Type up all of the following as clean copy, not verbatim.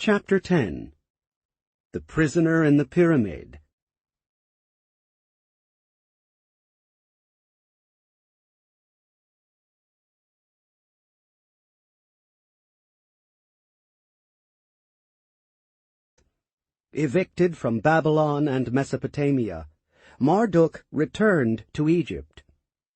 Chapter 10. The Prisoner in the Pyramid. Evicted from Babylon and Mesopotamia, Marduk returned to Egypt.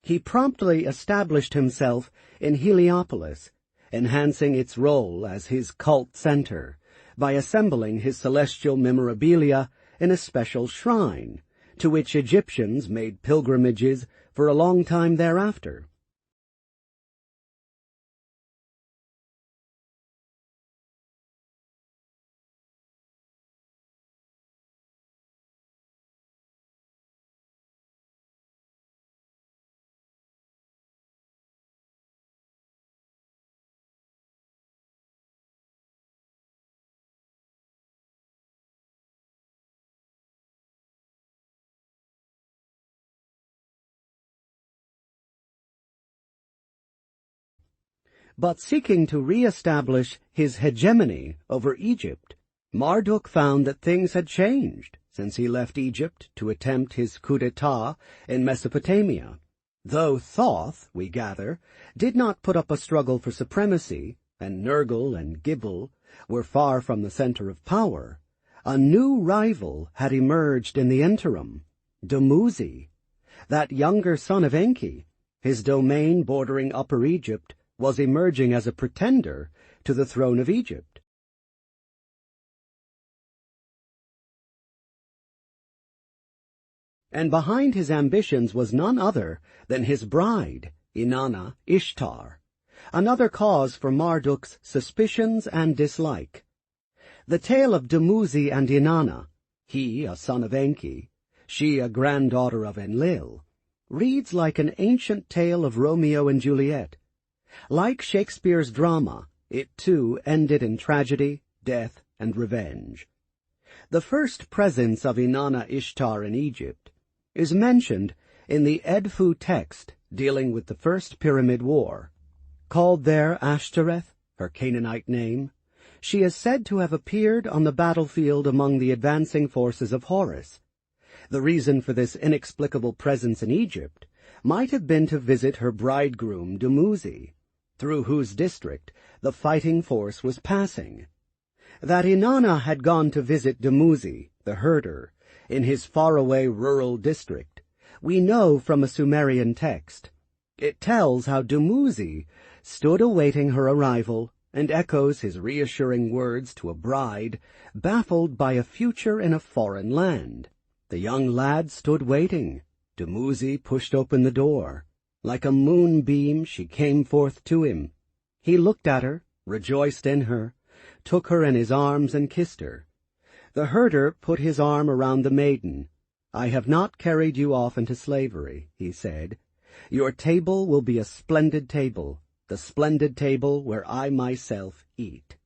He promptly established himself in Heliopolis, enhancing its role as his cult center by assembling his celestial memorabilia in a special shrine, to which Egyptians made pilgrimages for a long time thereafter. But seeking to re-establish his hegemony over Egypt, Marduk found that things had changed since he left Egypt to attempt his coup d'etat in Mesopotamia. Though Thoth, we gather, did not put up a struggle for supremacy, and Nergal and Gibel were far from the center of power, a new rival had emerged in the interim, Dumuzi. That younger son of Enki, his domain bordering Upper Egypt, was emerging as a pretender to the throne of Egypt. And behind his ambitions was none other than his bride, Inanna Ishtar, another cause for Marduk's suspicions and dislike. The tale of Dumuzi and Inanna, he a son of Enki, she a granddaughter of Enlil, reads like an ancient tale of Romeo and Juliet. Like Shakespeare's drama, it too ended in tragedy, death, and revenge. The first presence of Inanna Ishtar in Egypt is mentioned in the Edfu text dealing with the First Pyramid War. Called there Ashtoreth, her Canaanite name, she is said to have appeared on the battlefield among the advancing forces of Horus. The reason for this inexplicable presence in Egypt might have been to visit her bridegroom Dumuzi, through whose district the fighting force was passing. That Inanna had gone to visit Dumuzi, the herder, in his faraway rural district, we know from a Sumerian text. It tells how Dumuzi stood awaiting her arrival and echoes his reassuring words to a bride baffled by a future in a foreign land. The young lad stood waiting. Dumuzi pushed open the door. Like a moonbeam she came forth to him. He looked at her, rejoiced in her, took her in his arms and kissed her. The herder put his arm around the maiden. "I have not carried you off into slavery," he said. "Your table will be a splendid table, the splendid table where I myself eat."